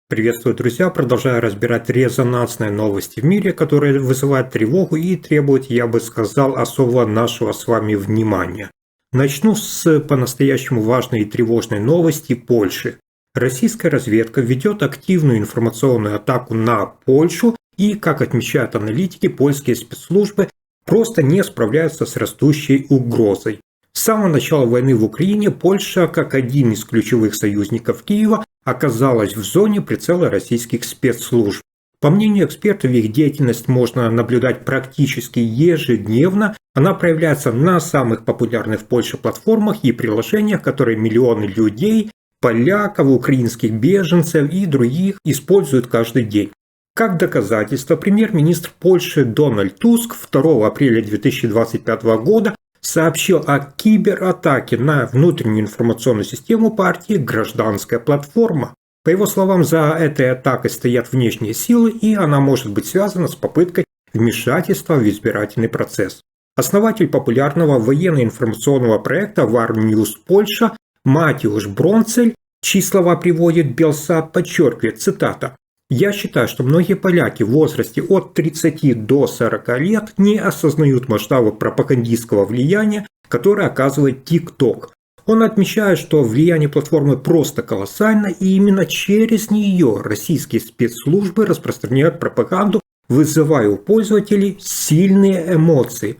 Приветствую, друзья! Продолжаю разбирать резонансные новости в мире, которые вызывают тревогу и требуют, я бы сказал, особого нашего с вами внимания. Начну с по-настоящему важной и тревожной новости Польши. Российская разведка ведет активную информационную атаку на Польшу и, как отмечают аналитики, польские спецслужбы просто не справляются с растущей угрозой. С самого начала войны в Украине Польша, как один из ключевых союзников Киева, оказалась в зоне прицела российских спецслужб. По мнению экспертов, их деятельность можно наблюдать практически ежедневно. Она проявляется на самых популярных в Польше платформах и приложениях, которые миллионы людей, поляков, украинских беженцев и других используют каждый день. Как доказательство, премьер-министр Польши Дональд Туск 2 апреля 2025 года сообщил о кибератаке на внутреннюю информационную систему партии «Гражданская платформа». По его словам, за этой атакой стоят внешние силы, и она может быть связана с попыткой вмешательства в избирательный процесс. Основатель популярного военно-информационного проекта War News Польша Матиуш Бронцель, чьи слова приводит Белсат, подчеркивает, цитата: «Я считаю, что многие поляки в возрасте от 30 до 40 лет не осознают масштабы пропагандистского влияния, которое оказывает TikTok. Он отмечает, что влияние платформы просто колоссально, и именно через нее российские спецслужбы распространяют пропаганду, вызывая у пользователей сильные эмоции.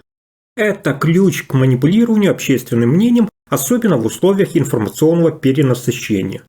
Это ключ к манипулированию общественным мнением, особенно в условиях информационного перенасыщения».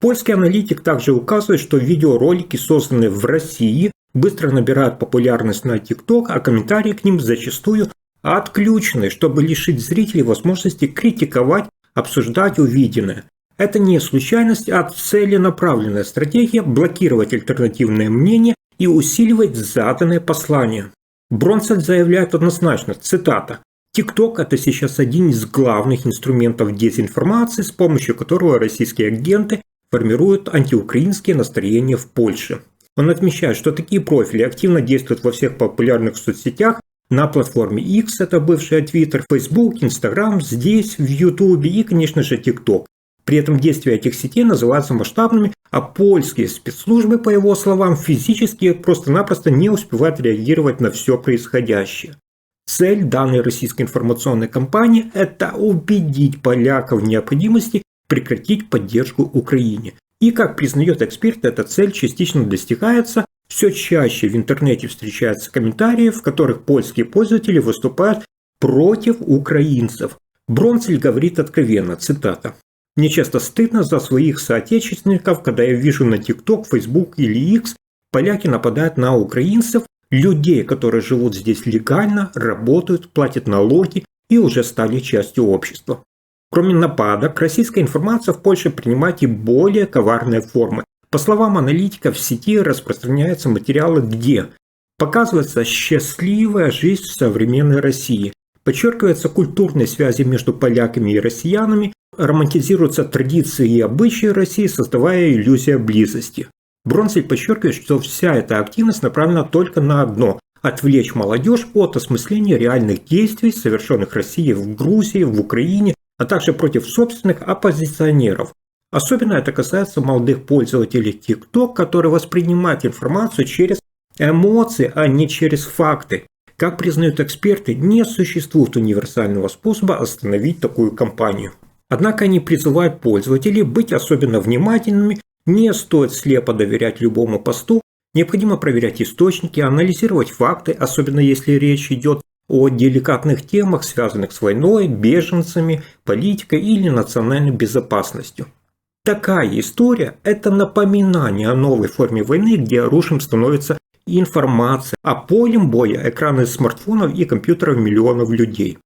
Польский аналитик также указывает, что видеоролики, созданные в России, быстро набирают популярность на TikTok, а комментарии к ним зачастую отключены, чтобы лишить зрителей возможности критиковать, обсуждать увиденное. Это не случайность, а целенаправленная стратегия блокировать альтернативное мнение и усиливать заданное послание. Бронцель заявляет однозначно, цитата: «TikTok – это сейчас один из главных инструментов дезинформации, с помощью которого российские агенты формируют антиукраинские настроения в Польше». Он отмечает, что такие профили активно действуют во всех популярных соцсетях, на платформе X, это бывшая Twitter, Facebook, Instagram, здесь, в YouTube и, конечно же, TikTok. При этом действия этих сетей называются масштабными, а польские спецслужбы, по его словам, физически просто-напросто не успевают реагировать на все происходящее. Цель данной российской информационной кампании – это убедить поляков в необходимости прекратить поддержку Украине. И, как признает эксперт, эта цель частично достигается. Все чаще в интернете встречаются комментарии, в которых польские пользователи выступают против украинцев. Бронцель говорит откровенно, цитата: «Мне часто стыдно за своих соотечественников, когда я вижу на TikTok, Facebook или X, поляки нападают на украинцев, людей, которые живут здесь легально, работают, платят налоги и уже стали частью общества». Кроме нападок, российская информация в Польше принимает и более коварные формы. По словам аналитиков, в сети распространяются материалы, где показывается счастливая жизнь в современной России, подчеркиваются культурные связи между поляками и россиянами, романтизируются традиции и обычаи России, создавая иллюзию близости. Бронцель подчеркивает, что вся эта активность направлена только на одно – отвлечь молодежь от осмысления реальных действий, совершенных Россией в Грузии, в Украине, а также против собственных оппозиционеров. Особенно это касается молодых пользователей TikTok, которые воспринимают информацию через эмоции, а не через факты. Как признают эксперты, не существует универсального способа остановить такую кампанию. Однако они призывают пользователей быть особенно внимательными, не стоит слепо доверять любому посту, необходимо проверять источники, анализировать факты, особенно если речь идет о деликатных темах, связанных с войной, беженцами, политикой или национальной безопасностью. Такая история – это напоминание о новой форме войны, где оружием становится информация, а полем боя – экраны смартфонов и компьютеров миллионов людей.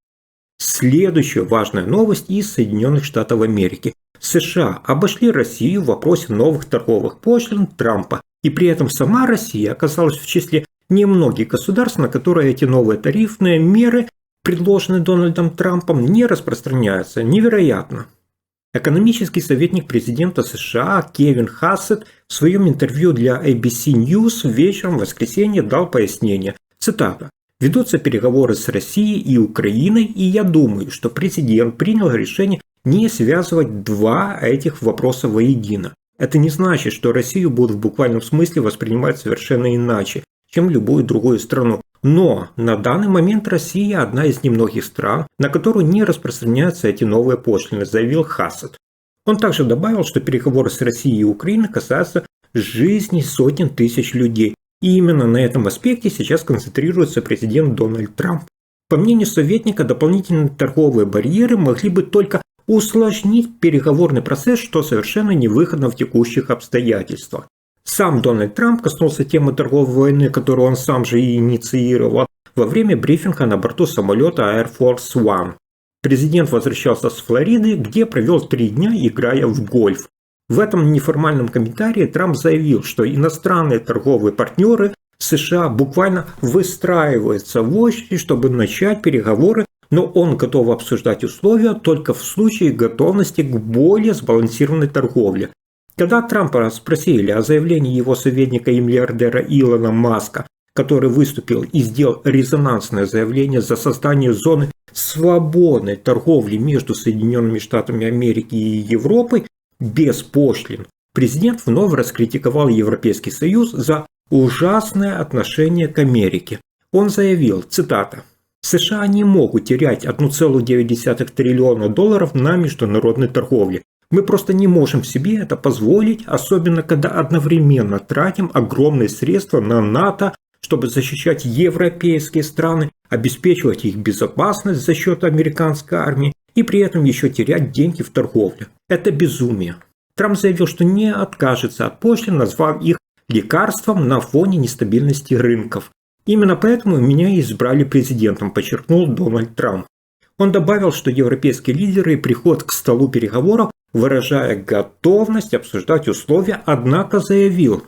Следующая важная новость из Соединенных Штатов Америки. США обошли Россию в вопросе новых торговых пошлин Трампа, и при этом сама Россия оказалась в числе немногих государств, на которые эти новые тарифные меры, предложенные Дональдом Трампом, не распространяются. Невероятно. Экономический советник президента США Кевин Хассет в своем интервью для ABC News вечером в воскресенье дал пояснение. Цитата: «Ведутся переговоры с Россией и Украиной, и я думаю, что президент принял решение не связывать два этих вопроса воедино. Это не значит, что Россию будут в буквальном смысле воспринимать совершенно иначе, чем любую другую страну. Но на данный момент Россия одна из немногих стран, на которую не распространяются эти новые пошлины, заявил Хассет. Он также добавил, что переговоры с Россией и Украиной касаются жизни сотен тысяч людей. И именно на этом аспекте сейчас концентрируется президент Дональд Трамп. По мнению советника, дополнительные торговые барьеры могли бы только усложнить переговорный процесс, что совершенно невыгодно в текущих обстоятельствах. Сам Дональд Трамп коснулся темы торговой войны, которую он сам же и инициировал, во время брифинга на борту самолета Air Force One. Президент возвращался с Флориды, где провел 3 дня, играя в гольф. В этом неформальном комментарии Трамп заявил, что иностранные торговые партнеры США буквально выстраиваются в очередь, чтобы начать переговоры, но он готов обсуждать условия только в случае готовности к более сбалансированной торговле. Когда Трампа спросили о заявлении его советника и миллиардера Илона Маска, который выступил и сделал резонансное заявление за создание зоны свободной торговли между Соединенными Штатами Америки и Европой без пошлин, президент вновь раскритиковал Европейский Союз за ужасное отношение к Америке. Он заявил, цитата, «США не могут терять 1,9 триллиона долларов на международной торговле. Мы просто не можем себе это позволить, особенно когда одновременно тратим огромные средства на НАТО, чтобы защищать европейские страны, обеспечивать их безопасность за счет американской армии и при этом еще терять деньги в торговле. Это безумие». Трамп заявил, что не откажется от пошлин, назвав их лекарством на фоне нестабильности рынков. Именно поэтому меня избрали президентом, подчеркнул Дональд Трамп. Он добавил, что европейские лидеры приходят к столу переговоров, выражая готовность обсуждать условия, однако заявил,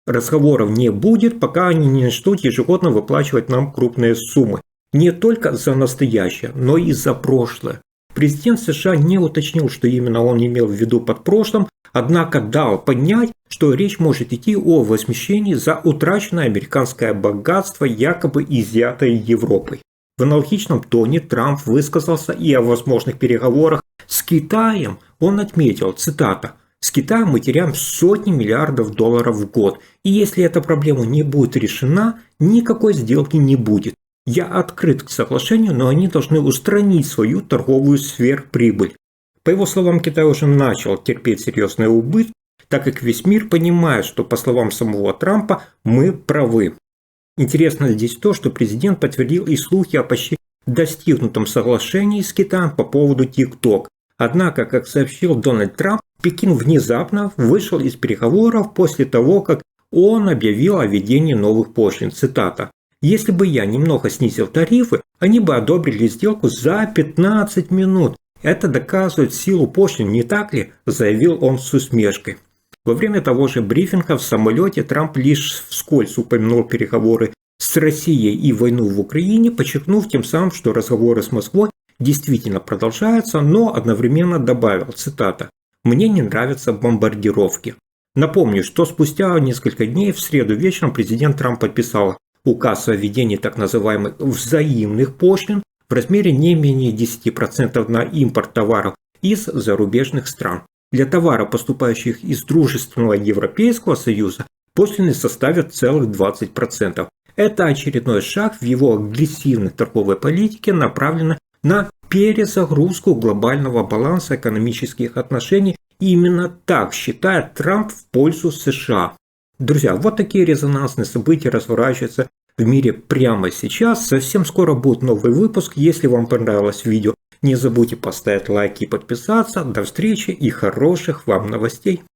разговоров не будет, пока они не начнут ежегодно выплачивать нам крупные суммы. Не только за настоящее, но и за прошлое. Президент США не уточнил, что именно он имел в виду под прошлым, однако дал понять, что речь может идти о возмещении за утраченное американское богатство, якобы изъятое Европой. В аналогичном тоне Трамп высказался и о возможных переговорах с Китаем. Он отметил, цитата, «С Китаем мы теряем сотни миллиардов долларов в год, и если эта проблема не будет решена, никакой сделки не будет. Я открыт к соглашению, но они должны устранить свою торговую сверхприбыль». По его словам, Китай уже начал терпеть серьезные убытки, так как весь мир понимает, что, по словам самого Трампа, мы правы. Интересно здесь то, что президент подтвердил и слухи о почти достигнутом соглашении с Китаем по поводу TikTok. Однако, как сообщил Дональд Трамп, Пекин внезапно вышел из переговоров после того, как он объявил о введении новых пошлин. Цитата. «Если бы я немного снизил тарифы, они бы одобрили сделку за 15 минут. Это доказывает силу пошлин, не так ли?» – заявил он с усмешкой. Во время того же брифинга в самолете Трамп лишь вскользь упомянул переговоры с Россией и войну в Украине, подчеркнув тем самым, что разговоры с Москвой действительно продолжаются, но одновременно добавил, цитата, «Мне не нравятся бомбардировки». Напомню, что спустя несколько дней в среду вечером президент Трамп подписал указ о введении так называемых взаимных пошлин в размере не менее 10% на импорт товаров из зарубежных стран. Для товаров, поступающих из дружественного Европейского Союза, пошлины составят целых 20%. Это очередной шаг в его агрессивной торговой политике, направленной на перезагрузку глобального баланса экономических отношений. И именно так считает Трамп в пользу США. Друзья, вот такие резонансные события разворачиваются в мире прямо сейчас. Совсем скоро будет новый выпуск. Если вам понравилось видео, не забудьте поставить лайк и подписаться. До встречи и хороших вам новостей.